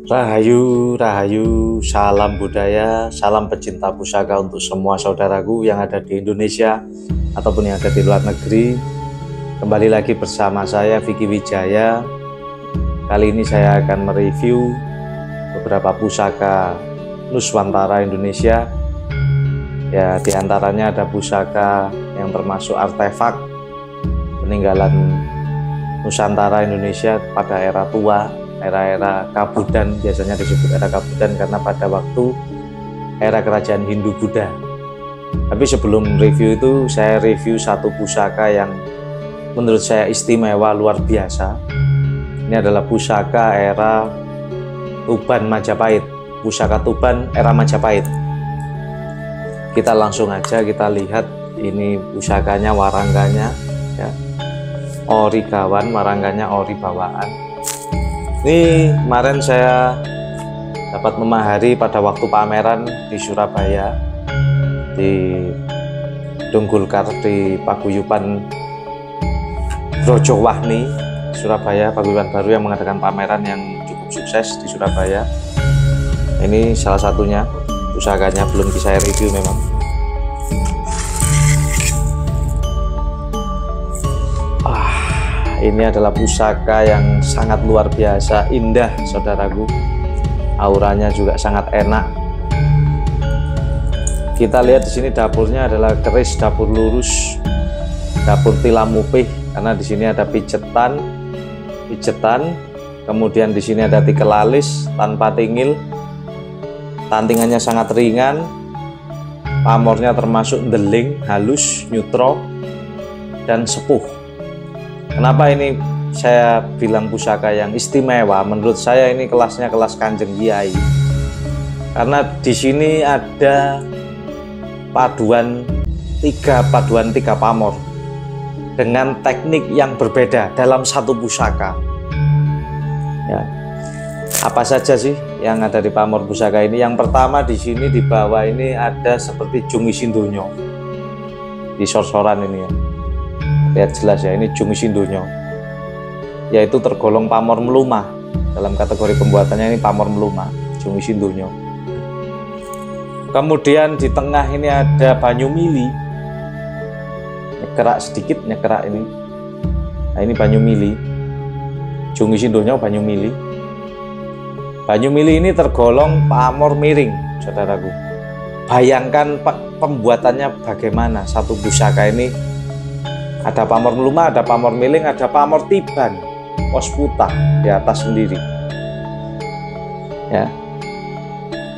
Rahayu, Rahayu, salam budaya, salam pecinta pusaka untuk semua saudaraku yang ada di Indonesia ataupun yang ada di luar negeri. Kembali lagi bersama saya Vicky Wijaya. Kali ini saya akan mereview beberapa pusaka Nuswantara Indonesia. Ya, diantaranya ada pusaka yang termasuk artefak peninggalan Nusantara Indonesia pada era tua, era Kabudan. Biasanya disebut era Kabudan karena pada waktu era kerajaan Hindu-Buddha. Tapi sebelum review itu, saya review satu pusaka yang menurut saya istimewa, luar biasa. Ini adalah pusaka era Tuban Majapahit, pusaka Tuban era Majapahit. Kita langsung aja kita lihat ini pusakanya, warangganya ya. Ori gawan, warangganya ori bawaan. Ini kemarin saya dapat memahari pada waktu pameran di Surabaya, di Dunggulkar, di Paguyuban Brojowahni, Surabaya, Paguyuban baru yang mengadakan pameran yang cukup sukses di Surabaya. Ini salah satunya pusakanya, belum bisa saya review memang. Ini adalah pusaka yang sangat luar biasa, indah saudaraku. Auranya juga sangat enak. Kita lihat di sini dapurnya adalah keris dapur lurus, dapur tilam mupih, karena di sini ada pijetan, kemudian di sini ada tikel alis tanpa tingil, tantingannya sangat ringan, pamornya termasuk deling, halus, neutro, dan sepuh. Kenapa ini saya bilang pusaka yang istimewa? Menurut saya ini kelasnya kelas Kanjeng Kiai. Karena di sini ada paduan tiga pamor dengan teknik yang berbeda dalam satu pusaka. Ya. Apa saja sih yang ada di pamor pusaka ini? Yang pertama, di sini di bawah ini ada seperti Jungi Sindonyo. Di sor-soran ini ya. Lihat jelas ya, ini Jungi Sindonyo, yaitu tergolong pamor melumah. Dalam kategori pembuatannya ini pamor melumah, Jungi Sindonyo. Kemudian di tengah ini ada Banyu Mili, nyekerak sedikit, nyekerak ini. Nah, ini Banyu Mili, Jungi Sindonyo, Banyu Mili. Banyu Mili ini tergolong pamor miring, saudaraku. Bayangkan pembuatannya bagaimana satu pusaka ini. Ada pamor melumah, ada pamor miling, ada pamor tiban, pos putah di atas sendiri. Ya.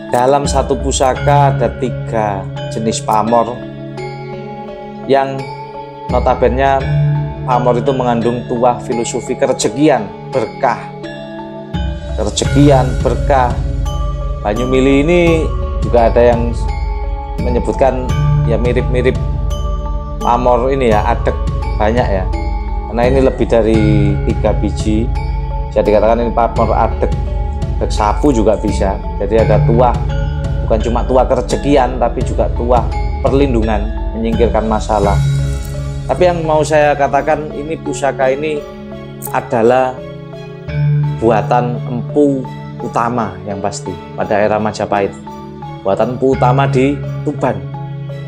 Dalam satu pusaka ada 3 jenis pamor yang notabene pamor itu mengandung tuah filosofi kerejekian, berkah. Kerejekian, berkah. Banyu Mili ini juga ada yang menyebutkan ya mirip-mirip pamor ini ya, adek banyak ya, karena ini lebih dari 3 biji, bisa dikatakan ini pamor adek sapu juga bisa. Jadi ada tuah, bukan cuma tuah kerejekian, tapi juga tuah perlindungan, menyingkirkan masalah. Tapi yang mau saya katakan, ini pusaka ini adalah buatan empu utama yang pasti pada era Majapahit, buatan empu utama di Tuban,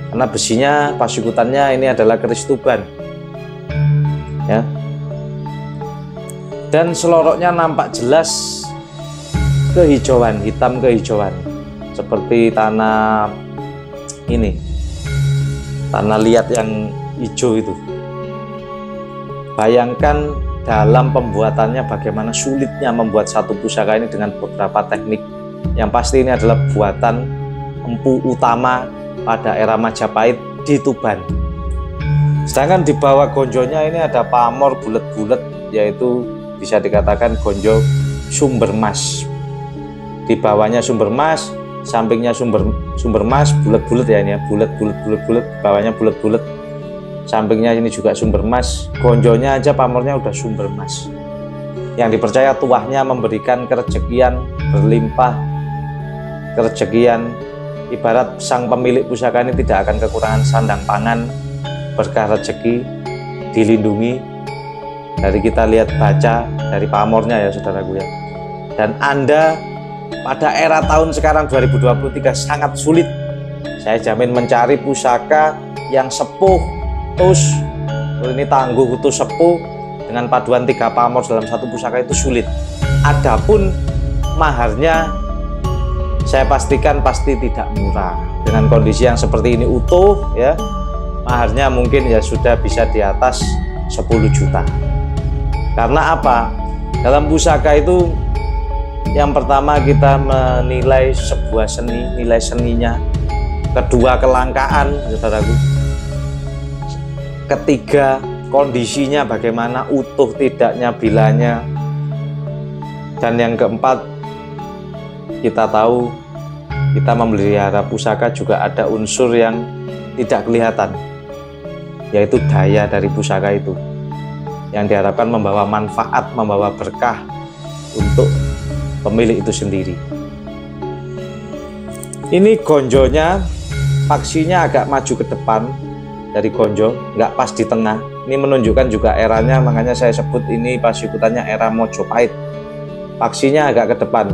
karena besinya, pasikutannya ini adalah keris Tuban ya. Dan seloroknya nampak jelas kehijauan, hitam kehijauan, seperti tanah ini, tanah liat yang hijau itu. Bayangkan dalam pembuatannya bagaimana sulitnya membuat satu pusaka ini dengan beberapa teknik. Yang pasti ini adalah buatan empu utama pada era Majapahit di Tuban. Sedangkan di bawah gonjonya ini ada pamor bulat-bulat, yaitu bisa dikatakan gonjo sumber mas. Di bawahnya sumber mas, sampingnya sumber mas, bulat-bulat ya ini ya, bulat, bawahnya bulat-bulat, sampingnya ini juga sumber mas. Gonjonya aja pamornya udah sumber mas. Yang dipercaya tuahnya memberikan kerejekian berlimpah, kerejekian. Ibarat sang pemilik pusaka ini tidak akan kekurangan sandang pangan, berkah rezeki, dilindungi. Dari kita lihat baca dari pamornya ya saudaraku ya. Dan Anda pada era tahun sekarang 2023 sangat sulit. Saya jamin mencari pusaka yang sepuh, tus, ini tangguh, utuh, sepuh dengan paduan 3 pamor dalam satu pusaka itu sulit. Adapun maharnya saya pastikan pasti tidak murah. Dengan kondisi yang seperti ini utuh ya, maharnya mungkin ya sudah bisa di atas 10 juta. Karena apa? Dalam pusaka itu yang pertama kita menilai sebuah seni, nilai seninya. Kedua, kelangkaan, saudaraku. Ketiga, kondisinya bagaimana, utuh tidaknya bilanya. Dan yang keempat, kita tahu kita memelihara pusaka juga ada unsur yang tidak kelihatan, yaitu daya dari pusaka itu yang diharapkan membawa manfaat, membawa berkah untuk pemilik itu sendiri. Ini gonjonya, paksinya agak maju ke depan dari gonjo, nggak pas di tengah. Ini menunjukkan juga eranya, makanya saya sebut ini pasikutannya era Mojopahit. Paksinya agak ke depan,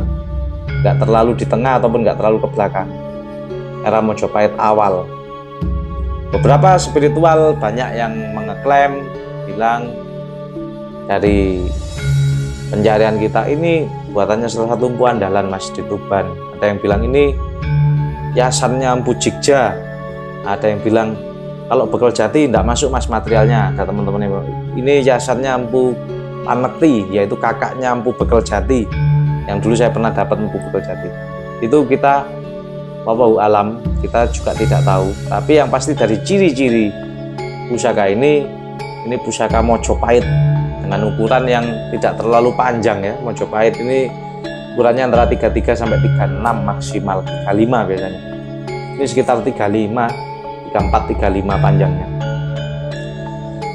nggak terlalu di tengah ataupun nggak terlalu ke belakang. Era Mojopahit awal. Beberapa spiritual banyak yang mengeklaim, bilang dari pencarian kita ini buatannya salah satu empu andalan Mas di Tuban. Ada yang bilang ini yasannya empu Jigja. Ada yang bilang kalau Bekel Jati tidak masuk Mas materialnya. Ada teman-teman yang bilang ini yasannya empu Panekti, yaitu kakaknya empu Bekel Jati. Yang dulu saya pernah dapat empu Bekel Jati. Itu kita wallahu alam, kita juga tidak tahu. Tapi yang pasti dari ciri-ciri pusaka ini pusaka Mojopahit dengan ukuran yang tidak terlalu panjang ya. Mojopahit ini ukurannya antara 33 sampai 36, maksimal 35 biasanya. Ini sekitar 35, 34, 35 panjangnya.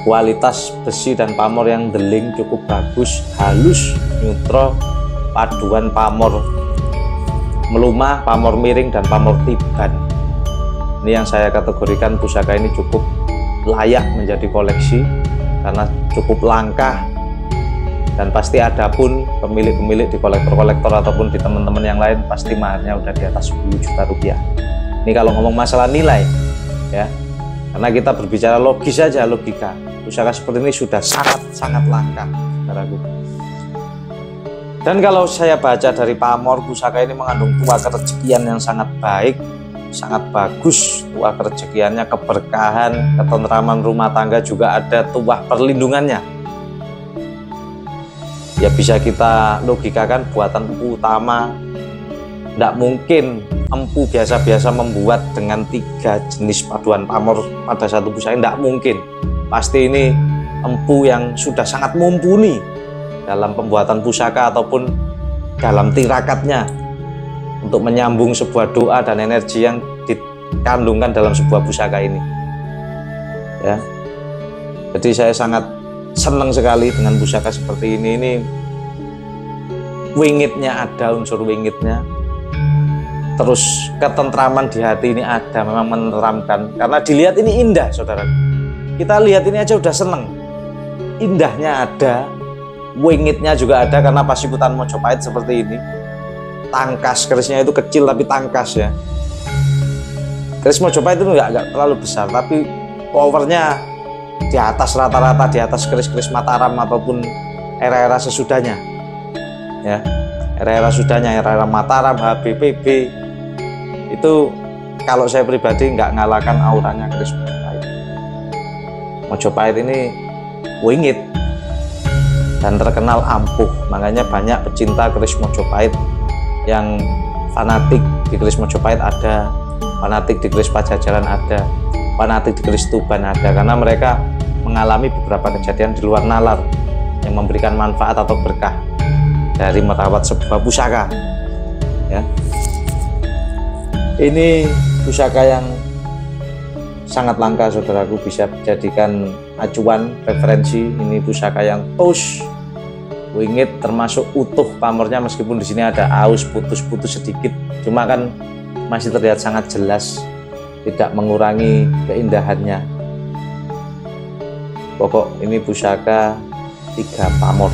Kualitas besi dan pamor yang deling cukup bagus, halus, neutral, paduan pamor melumah, pamor miring, dan pamor tiban. Ini yang saya kategorikan pusaka ini cukup layak menjadi koleksi karena cukup langka, dan pasti ada pun pemilik-pemilik di kolektor-kolektor ataupun di teman-teman yang lain pasti maharnya udah di atas 10 juta rupiah. Ini kalau ngomong masalah nilai ya, karena kita berbicara logis saja, logika. Pusaka seperti ini sudah sangat langka, saudaraku. Dan kalau saya baca dari pamor, pusaka ini mengandung tuah kerejekian yang sangat baik, sangat bagus. Tuah kerejekiannya, keberkahan, ketentraman rumah tangga, juga ada tuah perlindungannya. Ya bisa kita logikakan buatan empu utama. Tidak mungkin empu biasa-biasa membuat dengan 3 jenis paduan pamor pada satu pusaka, tidak mungkin. Pasti ini empu yang sudah sangat mumpuni dalam pembuatan pusaka ataupun dalam tirakatnya untuk menyambung sebuah doa dan energi yang dikandungkan dalam sebuah pusaka ini ya. Jadi saya sangat senang sekali dengan pusaka seperti ini. Ini wingitnya ada, unsur wingitnya, terus ketentraman di hati ini ada, memang menenteramkan karena dilihat ini indah, saudara. Kita lihat ini aja udah seneng, indahnya ada, wingitnya juga ada karena pasikutan Mojopahit seperti ini. Tangkas kerisnya itu kecil tapi tangkas ya. Keris Mojopahit itu nggak terlalu besar, tapi powernya di atas rata-rata, di atas keris-keris Mataram ataupun era-era sesudahnya ya. Era-era sesudahnya, era-era Mataram, HBPB itu kalau saya pribadi nggak ngalahkan auranya keris Mojopahit. Mojopahit ini wingit dan terkenal ampuh, makanya banyak pecinta keris Mojopahit yang fanatik di keris Mojopahit ada, fanatik di keris Pajajaran ada, fanatik di keris Tuban ada, karena mereka mengalami beberapa kejadian di luar nalar yang memberikan manfaat atau berkah dari merawat sebuah pusaka ya. Ini pusaka yang sangat langka, saudaraku, bisa dijadikan acuan, referensi. Ini pusaka yang tos, wingit, termasuk utuh pamornya, meskipun di sini ada aus putus-putus sedikit, cuma kan masih terlihat sangat jelas, tidak mengurangi keindahannya. Pokok ini pusaka 3 pamor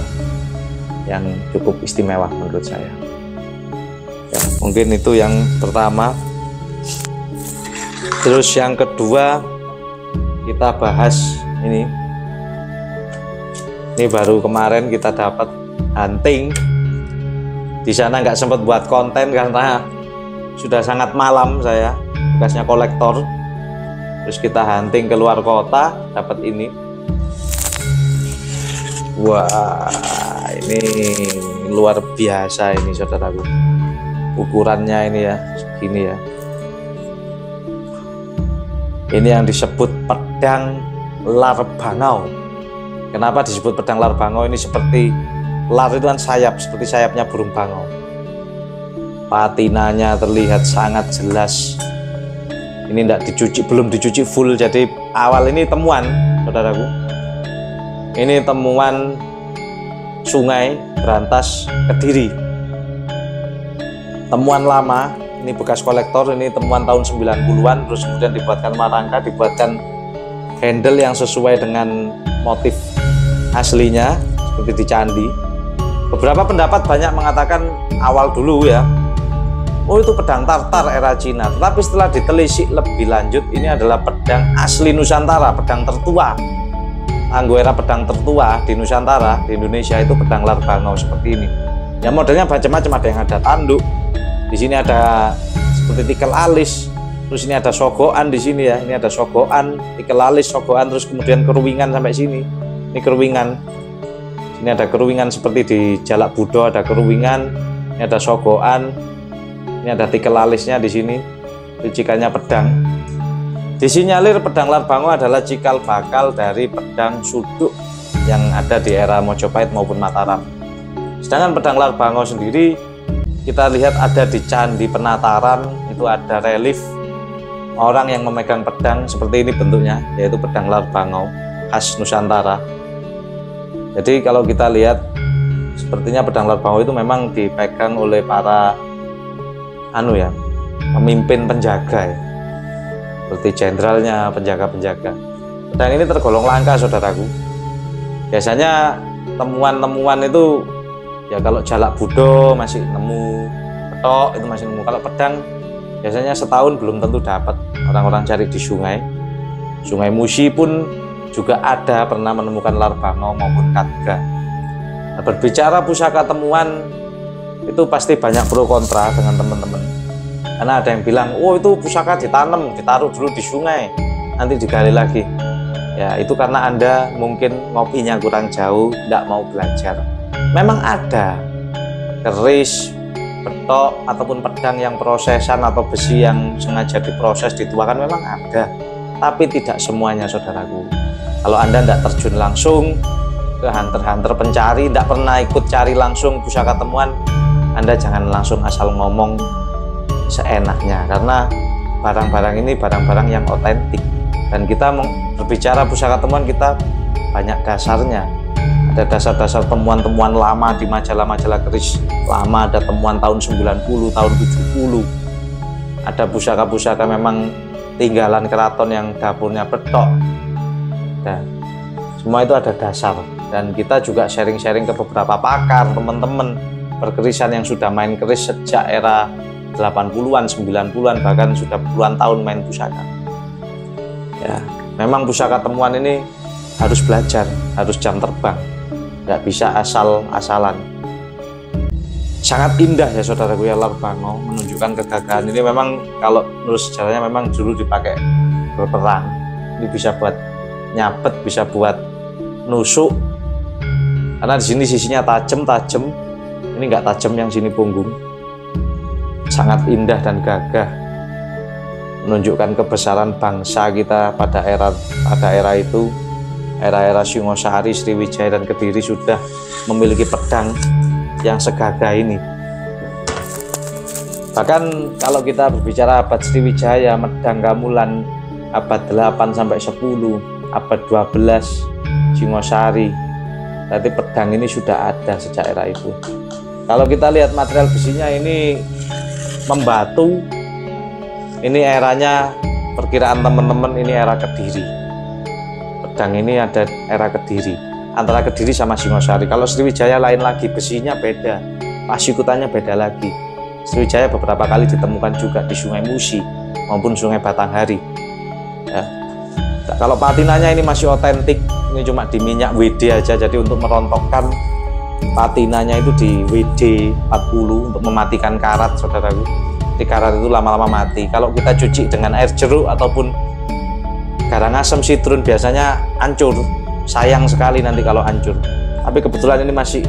yang cukup istimewa menurut saya. Ya, mungkin itu yang pertama. Terus yang kedua kita bahas ini baru kemarin kita dapat hunting. Di sana nggak sempat buat konten karena sudah sangat malam, saya tugasnya kolektor. Terus kita hunting ke luar kota, dapat ini. Wah, ini luar biasa ini saudaraku. Ukurannya ini ya, segini ya. Ini yang disebut pedang lar bangau. Kenapa disebut pedang lar bangau? Ini seperti lar itu kan sayap, seperti sayapnya burung bangau. Patinanya terlihat sangat jelas. Ini tidak dicuci, belum dicuci full. Jadi awal ini temuan, saudaraku. Ini temuan Sungai Berantas Kediri. Temuan lama, ini bekas kolektor, ini temuan tahun 90-an, terus kemudian dibuatkan marangka, dibuatkan handle yang sesuai dengan motif aslinya, seperti di candi. Beberapa pendapat banyak mengatakan awal dulu ya, oh itu pedang Tartar era Cina, tetapi setelah ditelisik lebih lanjut, ini adalah pedang asli Nusantara, pedang tertua. Anggo era pedang tertua di Nusantara, di Indonesia itu pedang lar bangau seperti ini. Ya modelnya macam-macam, ada yang ada tanduk, di sini ada seperti tikel alis, terus ini ada sogokan di sini ya, ini ada sogokan, tikel alis, sogokan, terus kemudian keruwingan sampai sini. Ini keruwingan, sini ada keruwingan seperti di Jalak Budo ada keruwingan, ini ada sogokan, ini ada tikel alisnya di sini, cikalnya pedang. Disinyalir pedang lar bangau adalah cikal bakal dari pedang suduk yang ada di era Mojopahit maupun Mataram. Sedangkan pedang lar bangau sendiri kita lihat ada di Candi Penataran, itu ada relief orang yang memegang pedang seperti ini bentuknya, yaitu pedang lar bangau khas Nusantara. Jadi kalau kita lihat sepertinya pedang lar bangau itu memang dipegang oleh para pemimpin penjaga ya, seperti jenderalnya, penjaga-penjaga. Pedang ini tergolong langka saudaraku. Biasanya temuan-temuan itu ya kalau Jalak Budo masih nemu, petok itu masih nemu. Kalau pedang biasanya setahun belum tentu dapat. Orang-orang cari di sungai. Sungai Musi pun juga ada pernah menemukan lar bangau maupun katga. Nah, berbicara pusaka temuan itu pasti banyak pro kontra dengan teman-teman. Karena ada yang bilang, oh itu pusaka ditanam, ditaruh dulu di sungai, nanti digali lagi. Ya itu karena Anda mungkin ngopinya kurang jauh, tidak mau belajar. Memang ada keris, petok, ataupun pedang yang prosesan atau besi yang sengaja diproses, dituakan, memang ada. Tapi tidak semuanya saudaraku. Kalau Anda tidak terjun langsung ke hunter-hunter pencari, tidak pernah ikut cari langsung pusaka temuan, Anda jangan langsung asal ngomong seenaknya, karena barang-barang ini barang-barang yang otentik, dan kita berbicara pusaka temuan kita banyak dasarnya. Ada dasar-dasar temuan-temuan lama di majalah-majalah keris lama, ada temuan tahun 90, tahun 70. Ada pusaka-pusaka memang tinggalan keraton yang dapurnya petok. Dan semua itu ada dasar, dan kita juga sharing-sharing ke beberapa pakar, teman-teman perkerisan yang sudah main keris sejak era 80-an, 90-an, bahkan sudah puluhan tahun main pusaka. Ya, memang pusaka temuan ini harus belajar, harus jam terbang, nggak bisa asal-asalan. Sangat indah ya saudaraku ya lar bangau, menunjukkan kegagahan. Ini memang kalau menurut sejarahnya memang dulu dipakai berperang. Ini bisa buat nyabet, bisa buat nusuk, karena di sini sisinya tajam. Ini nggak tajam yang sini punggung. Sangat indah dan gagah, menunjukkan kebesaran bangsa kita pada era itu. Era Singosari, Sriwijaya, dan Kediri sudah memiliki pedang yang segagah ini. Bahkan kalau kita berbicara abad Sriwijaya, Medang Gamulan abad 8 sampai 10, abad 12 Singosari, berarti pedang ini sudah ada sejak era itu. Kalau kita lihat material besinya ini membatu, ini eranya perkiraan teman-teman ini era Kediri. Pedang ini ada era Kediri, antara Kediri sama Singosari. Kalau Sriwijaya lain lagi, besinya beda, pasikutannya beda lagi. Sriwijaya beberapa kali ditemukan juga di Sungai Musi maupun Sungai Batanghari. Ya. Kalau patinanya ini masih otentik, ini cuma di minyak WD aja, jadi untuk merontokkan patinanya itu di WD 40 untuk mematikan karat, saudaraku. Di karat itu lama-lama mati. Kalau kita cuci dengan air jeruk ataupun Karangasem Sitrun biasanya hancur. Sayang sekali nanti kalau hancur. Tapi kebetulan ini masih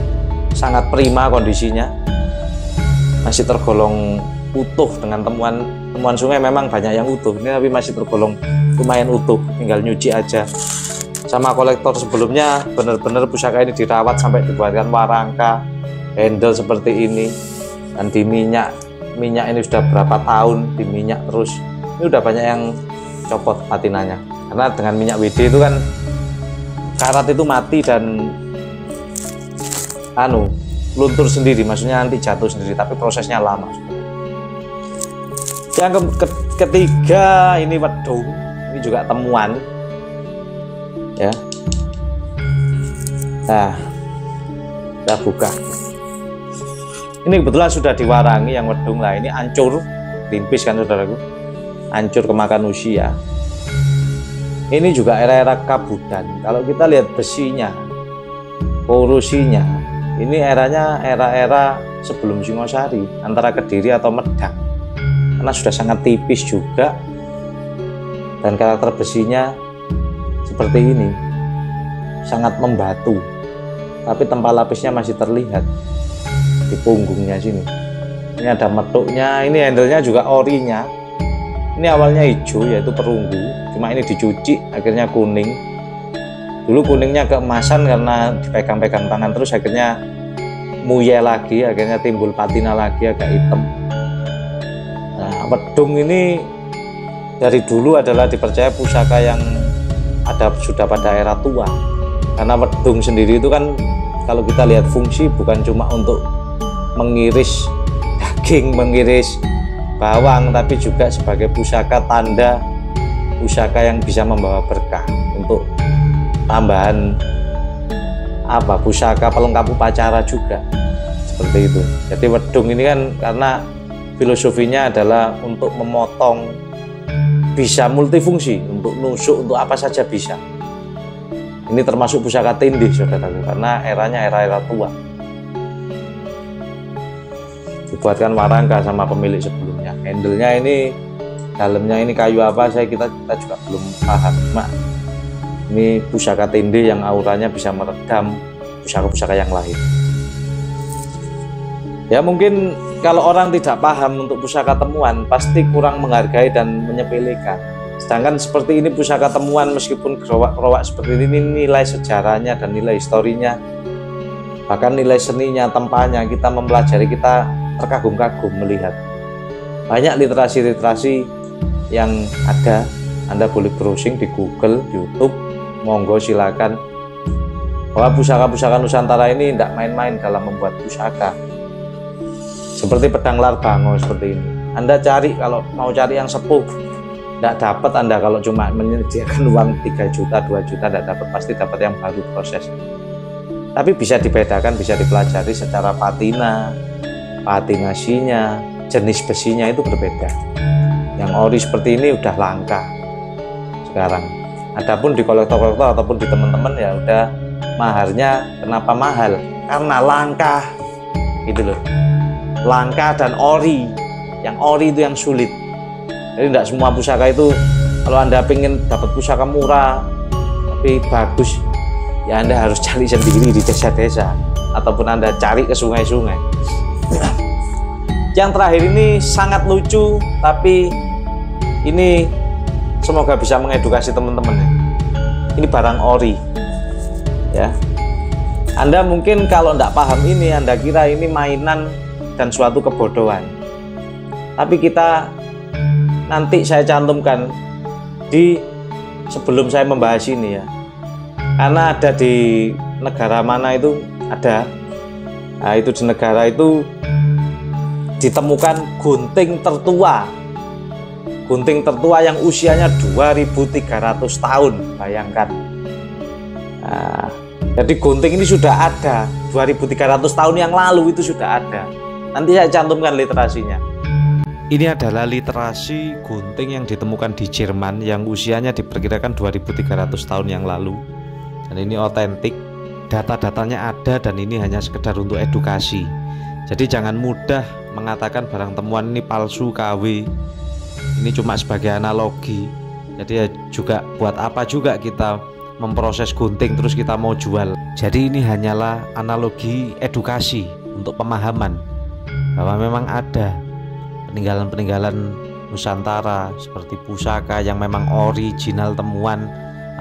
sangat prima kondisinya, masih tergolong utuh. Dengan temuan sungai memang banyak yang utuh, ini tapi masih tergolong lumayan utuh, tinggal nyuci aja. Sama kolektor sebelumnya benar-benar pusaka ini dirawat sampai dibuatkan warangka, handle seperti ini, dan di minyak ini sudah berapa tahun di minyak terus. Ini udah banyak yang copot patinanya, karena dengan minyak WD itu kan karat itu mati dan luntur sendiri, maksudnya nanti jatuh sendiri, tapi prosesnya lama. Yang ketiga ini wedung, ini juga temuan ya. Nah, kita buka. Ini kebetulan sudah diwarangi yang wedung lah. Ini hancur, limpis kan saudaraku, hancur kemakan usia. Ini juga era-era Kabudan. Kalau kita lihat besinya, korosinya, ini eranya era-era sebelum Singosari, antara Kediri atau Medang, karena sudah sangat tipis juga, dan karakter besinya seperti ini, sangat membatu, tapi tempat lapisnya masih terlihat di punggungnya sini. Ini ada metuknya, ini handle-nya juga orinya. Ini awalnya hijau, yaitu perunggu, cuma ini dicuci akhirnya kuning. Dulu kuningnya keemasan karena dipegang-pegang tangan terus, akhirnya muye lagi, akhirnya timbul patina lagi agak hitam. Nah, wedung ini dari dulu adalah dipercaya pusaka yang sudah pada era tua, karena wedung sendiri itu kan kalau kita lihat fungsi bukan cuma untuk mengiris daging, mengiris bawang, tapi juga sebagai pusaka tanda, pusaka yang bisa membawa berkah, untuk tambahan pusaka pelengkap upacara juga, seperti itu. Jadi wedung ini kan karena filosofinya adalah untuk memotong, bisa multifungsi, untuk nusuk, untuk apa saja bisa. Ini termasuk pusaka tindih saudaraku, karena eranya era tua. Dibuatkan warangka sama pemilik sebelumnya. Handle-nya ini, dalamnya ini kayu apa, kita juga belum paham. Cuma ini pusaka tindih yang auranya bisa meredam pusaka-pusaka yang lain. Ya mungkin kalau orang tidak paham untuk pusaka temuan pasti kurang menghargai dan menyepelekan. Sedangkan seperti ini pusaka temuan, meskipun gerowak-gerowak seperti ini, nilai sejarahnya dan nilai historinya, bahkan nilai seninya, tempanya, kita mempelajari, kita terkagum-kagum melihat. Banyak literasi-literasi yang ada, Anda boleh browsing di Google, YouTube, monggo silakan. Bahwa pusaka-pusaka Nusantara ini tidak main-main dalam membuat pusaka. Seperti pedang Larbango seperti ini. Anda cari, kalau mau cari yang sepuh, tidak dapat. Anda kalau cuma menyediakan uang 3 juta, 2 juta, tidak dapat, pasti dapat yang baru proses. Tapi bisa dibedakan, bisa dipelajari secara patina, patinasinya, jenis besinya itu berbeda. Yang ori seperti ini udah langka sekarang. Adapun di kolektor-kolektor ataupun di teman-teman ya udah maharnya. Kenapa mahal? Karena langka, gitu loh. Langka dan ori. Yang ori itu yang sulit. Jadi tidak semua pusaka itu, kalau Anda pengen dapat pusaka murah tapi bagus, ya Anda harus cari sendiri di desa-desa ataupun Anda cari ke sungai-sungai. Yang terakhir ini sangat lucu, tapi ini semoga bisa mengedukasi teman-teman ya. Ini barang ori ya. Anda mungkin kalau tidak paham ini, Anda kira ini mainan dan suatu kebodohan. Tapi kita nanti saya cantumkan di sebelum saya membahas ini ya. Karena ada di negara mana itu ada. Nah, itu di negara itu ditemukan gunting tertua. Gunting tertua yang usianya 2300 tahun, bayangkan. Nah, jadi gunting ini sudah ada 2300 tahun yang lalu, itu sudah ada. Nanti saya cantumkan literasinya. Ini adalah literasi gunting yang ditemukan di Jerman yang usianya diperkirakan 2300 tahun yang lalu. Dan ini otentik, data-datanya ada dan ini hanya sekedar untuk edukasi. Jadi jangan mudah mengatakan barang temuan ini palsu, KW. Ini cuma sebagai analogi. Jadi ya juga buat apa juga kita memproses gunting terus kita mau jual. Jadi ini hanyalah analogi edukasi untuk pemahaman bahwa memang ada peninggalan-peninggalan Nusantara seperti pusaka yang memang original temuan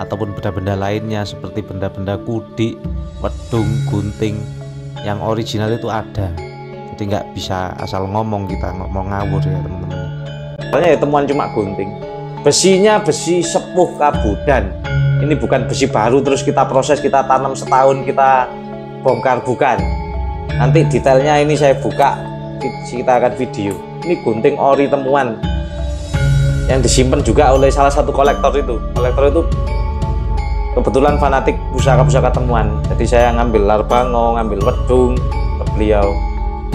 ataupun benda-benda lainnya seperti benda-benda kudik, wedung, gunting yang original itu ada. Jadi nggak bisa asal ngomong, kita ngomong ngawur ya teman-teman. Soalnya ya temuan cuma gunting, besinya besi sepuh Kabudan. Ini bukan besi baru terus kita proses, kita tanam setahun kita bongkar, bukan. Nanti detailnya ini saya buka, kita akan video. Ini gunting ori temuan yang disimpan juga oleh salah satu kolektor itu. Kolektor itu kebetulan fanatik pusaka-pusaka temuan. Jadi saya ngambil larbango, ngambil wedung ke beliau,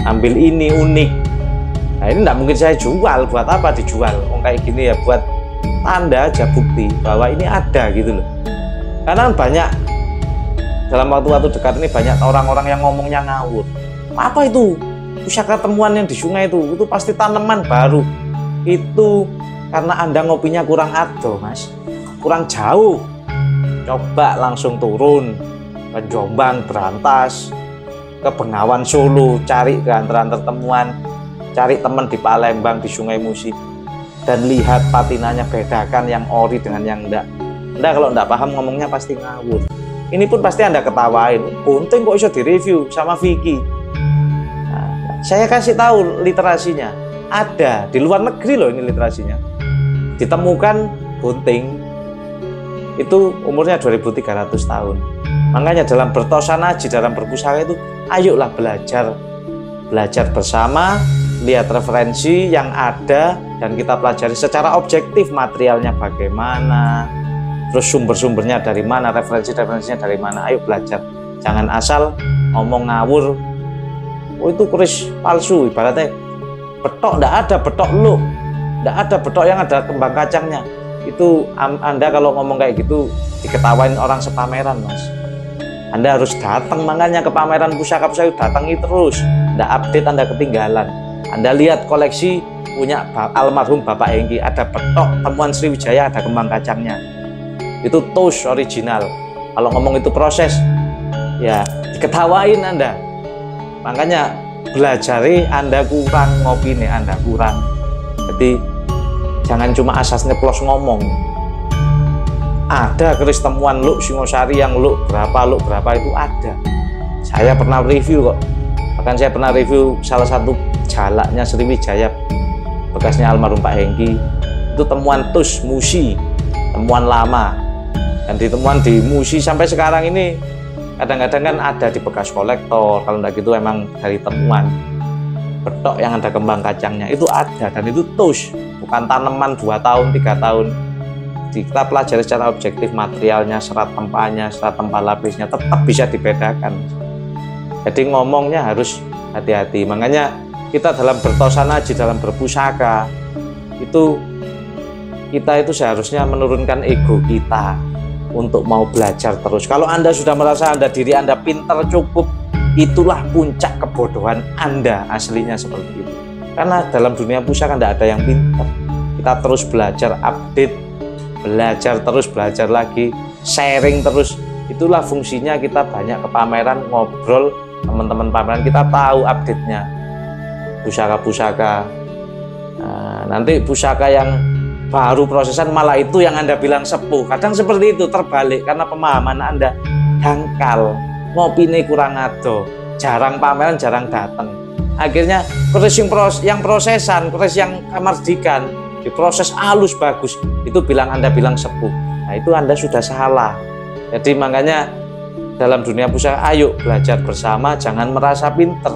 ambil ini unik. Nah ini tidak mungkin saya jual, buat apa dijual? Kayak gini ya buat tanda aja, bukti bahwa ini ada gitu loh. Karena banyak dalam waktu-waktu dekat ini banyak orang-orang yang ngomongnya ngawur. Apa itu? Pusaka temuan yang di sungai itu pasti tanaman baru. Itu karena Anda ngopinya kurang ado, Mas, kurang jauh. Coba langsung turun ke Jombang, Berantas, ke Bengawan, Solo, cari ke antar-antar temuan, cari teman di Palembang, di Sungai Musi, dan lihat patinanya, bedakan yang ori dengan yang enggak. Anda kalau enggak paham ngomongnya pasti ngawur. Ini pun pasti Anda ketawain, gunting kok bisa direview sama Vicky. Saya kasih tahu literasinya, ada di luar negeri loh ini literasinya. Ditemukan gunting itu umurnya 2300 tahun. Makanya dalam bertosanaji, dalam berpusaka itu ayolah belajar bersama, lihat referensi yang ada dan kita pelajari secara objektif materialnya bagaimana, terus sumber-sumbernya dari mana, referensinya dari mana. Ayo belajar, jangan asal ngomong ngawur. Oh itu keris palsu, ibaratnya betok, ndak ada betok lu, ndak ada betok yang ada kembang kacangnya. Itu Anda kalau ngomong kayak gitu diketawain orang sepameran, Mas. Anda harus datang, makanya ke pameran pusaka-pusaka datangi terus, ndak update Anda ketinggalan. Anda lihat koleksi punya almarhum Bapak Hengki, ada betok temuan Sriwijaya, ada kembang kacangnya. Itu tos original. Kalau ngomong itu proses, ya diketawain Anda. Makanya belajari Anda kurang, ngopine Anda kurang. Jadi jangan cuma asas nyeplos ngomong. Ada keris temuan Luk Singosari yang Luk berapa itu ada. Saya pernah review kok. Bahkan saya pernah review salah satu jalaknya Sriwijaya bekasnya almarhum Pak Hengki. Itu temuan tus Musi, temuan lama. Dan ditemuan di Musi sampai sekarang ini kadang-kadang kan ada di bekas kolektor. Kalau enggak gitu emang dari temuan. Betok yang ada kembang kacangnya itu ada, dan itu tus, bukan tanaman 2 tahun 3 tahun. Kita pelajari secara objektif materialnya, serat tempanya, serat tempa lapisnya, tetap bisa dibedakan. Jadi ngomongnya harus hati-hati. Makanya kita dalam bertosanaji, dalam berpusaka itu kita itu seharusnya menurunkan ego kita untuk mau belajar terus. Kalau Anda sudah merasa diri Anda pintar cukup, itulah puncak kebodohan Anda aslinya seperti itu. Karena dalam dunia pusaka tidak ada yang pintar. Kita terus belajar, update, belajar terus, belajar lagi, sharing terus. Itulah fungsinya kita banyak ke pameran, ngobrol, teman-teman pameran kita tahu update-nya pusaka-pusaka. Nah, nanti pusaka yang baru prosesan malah itu yang Anda bilang sepuh. Kadang seperti itu, terbalik karena pemahaman Anda dangkal, ngopine kurang ado, jarang pameran, jarang datang. Akhirnya keris yang prosesan, keris yang kamardikan diproses halus bagus, itu Anda bilang sepuh. Nah itu Anda sudah salah. Jadi makanya dalam dunia pusaka ayo belajar bersama, jangan merasa pinter,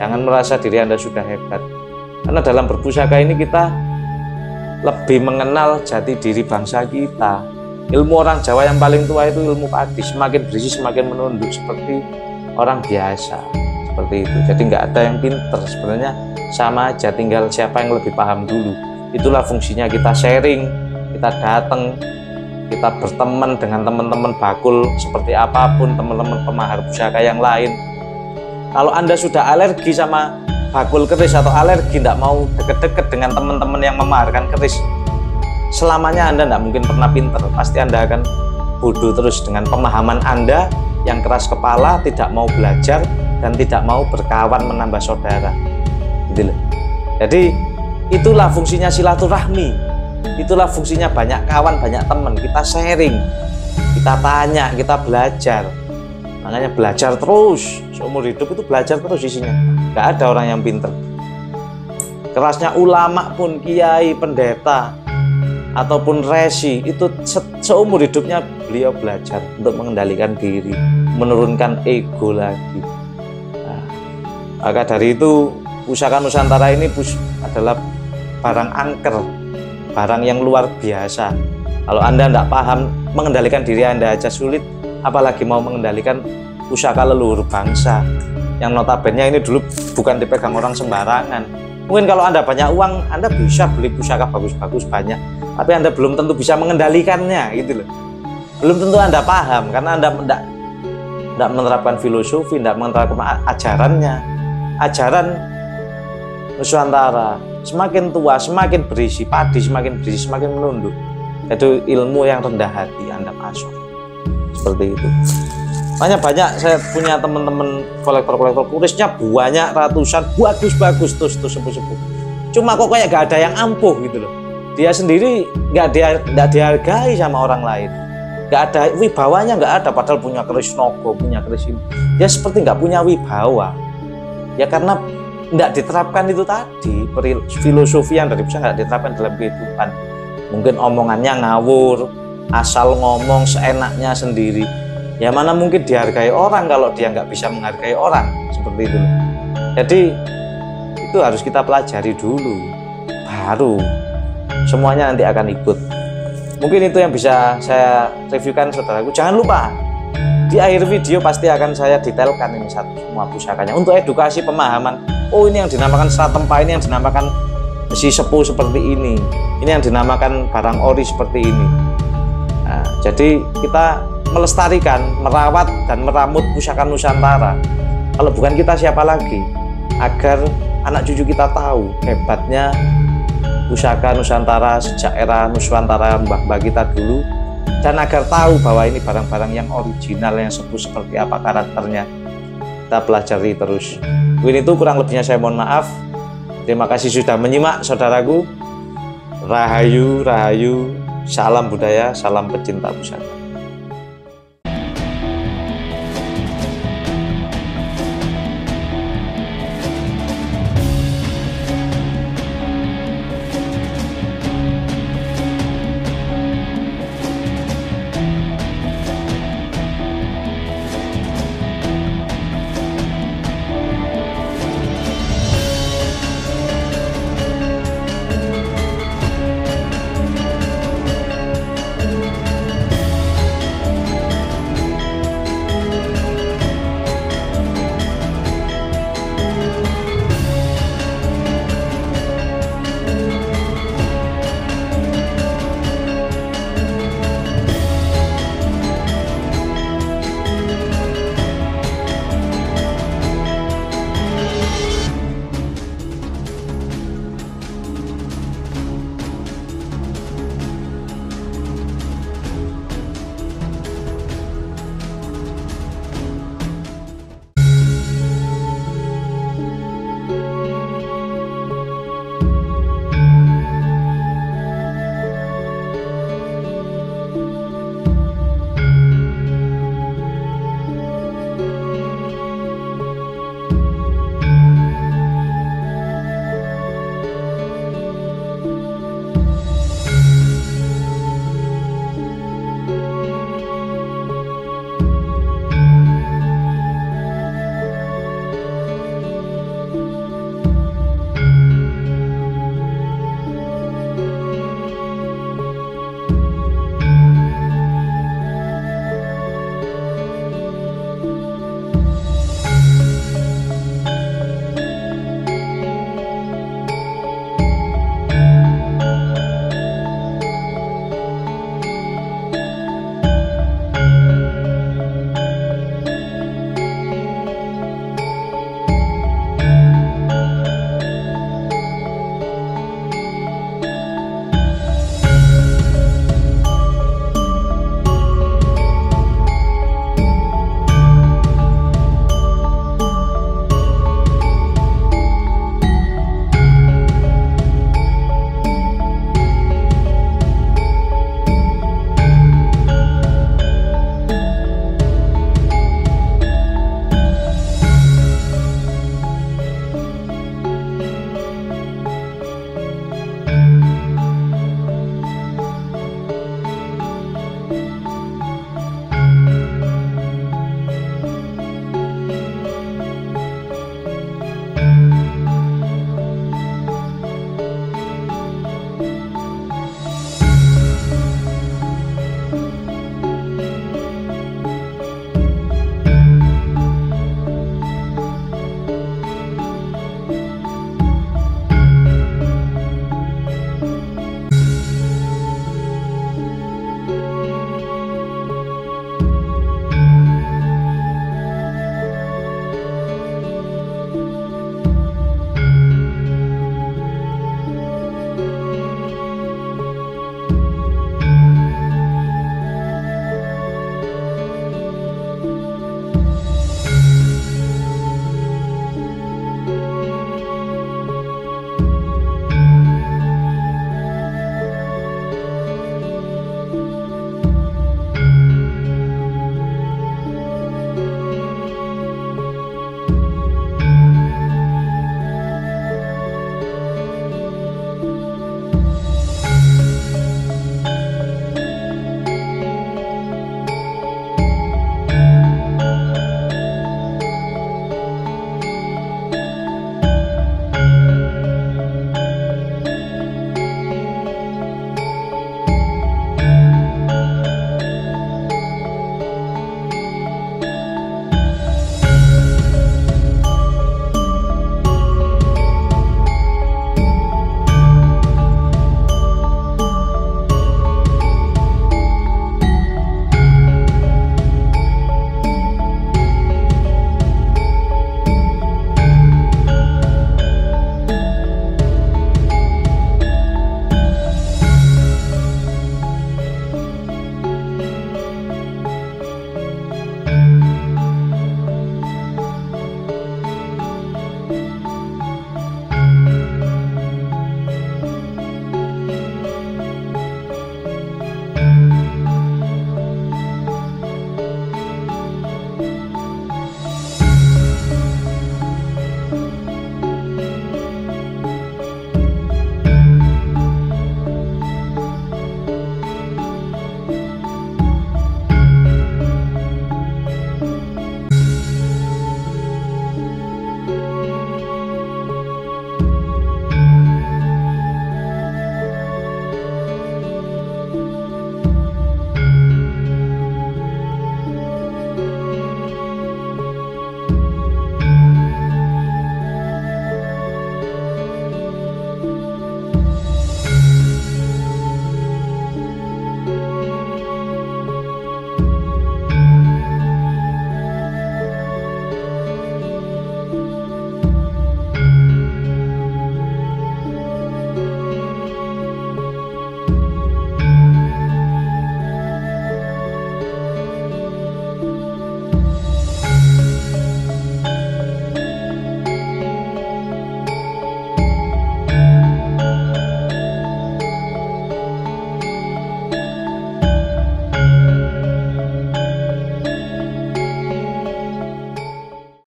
jangan merasa diri Anda sudah hebat. Karena dalam berpusaka ini kita lebih mengenal jati diri bangsa kita. Ilmu orang Jawa yang paling tua itu ilmu padi, semakin berisi semakin menunduk, seperti orang biasa. seperti itu. Jadi nggak ada yang pinter, sebenarnya sama aja, tinggal siapa yang lebih paham dulu. Itulah fungsinya kita sharing, kita datang, kita berteman dengan teman-teman bakul seperti apapun, teman-teman pemahar pusaka yang lain. Kalau Anda sudah alergi sama bakul keris atau alergi tidak mau deket-deket dengan teman-teman yang memaharkan keris, selamanya Anda tidak mungkin pernah pinter. Pasti Anda akan bodoh terus dengan pemahaman Anda yang keras kepala, tidak mau belajar dan tidak mau berkawan menambah saudara. Gitu loh. Jadi itulah fungsinya silaturahmi, itulah fungsinya banyak kawan, banyak teman. Kita sharing, kita tanya, kita belajar. Makanya belajar terus, seumur hidup itu belajar terus isinya. Gak ada orang yang pinter. Kerasnya ulama pun, kiai, pendeta, ataupun resi, itu seumur hidupnya beliau belajar untuk mengendalikan diri, menurunkan ego lagi. Nah, maka dari itu pusaka Nusantara ini adalah barang angker, barang yang luar biasa. Kalau Anda tidak paham, mengendalikan diri Anda aja sulit, apalagi mau mengendalikan pusaka leluhur bangsa yang notabene ini dulu bukan dipegang orang sembarangan. Mungkin kalau Anda banyak uang, Anda bisa beli pusaka bagus-bagus banyak, tapi Anda belum tentu bisa mengendalikannya, gitu loh. Belum tentu Anda paham, karena Anda tidak menerapkan filosofi, tidak menerapkan ajarannya. Ajaran Nusantara semakin tua, semakin berisi padi, semakin berisi, semakin menunduk. Itu ilmu yang rendah hati Anda masuk. Seperti itu. Makanya banyak, saya punya teman-teman kolektor-kolektor kerisnya banyak, ratusan, bagus-bagus terus sepuh-sepuh. Cuma kok kayak gak ada yang ampuh gitu loh. Dia sendiri nggak dihargai sama orang lain. Nggak ada wibawanya, nggak ada. Padahal punya keris nogo, punya keris ini. Dia seperti nggak punya wibawa. Ya karena nggak diterapkan itu tadi, filosofi yang dari pusaka nggak diterapkan dalam kehidupan. Mungkin omongannya ngawur, asal ngomong seenaknya sendiri. Ya mana mungkin dihargai orang kalau dia nggak bisa menghargai orang, seperti itu. Jadi itu harus kita pelajari dulu, baru semuanya nanti akan ikut. Mungkin itu yang bisa saya reviewkan saudaraku. Jangan lupa di akhir video pasti akan saya detailkan ini semua pusakanya untuk edukasi pemahaman. Oh, ini yang dinamakan serat tempa, ini yang dinamakan besi sepuh seperti ini yang dinamakan barang ori seperti ini. Nah, jadi kita melestarikan, merawat dan meramut pusaka Nusantara. Kalau bukan kita siapa lagi? Agar anak cucu kita tahu hebatnya pusaka Nusantara sejak era Nusantara mbah-mbah kita dulu, dan agar tahu bahwa ini barang-barang yang original, yang sepuh seperti apa karakternya. Kita pelajari terus. Mungkin itu, kurang lebihnya saya mohon maaf. Terima kasih sudah menyimak saudaraku. Rahayu, rahayu, salam budaya, salam pecinta pusaka.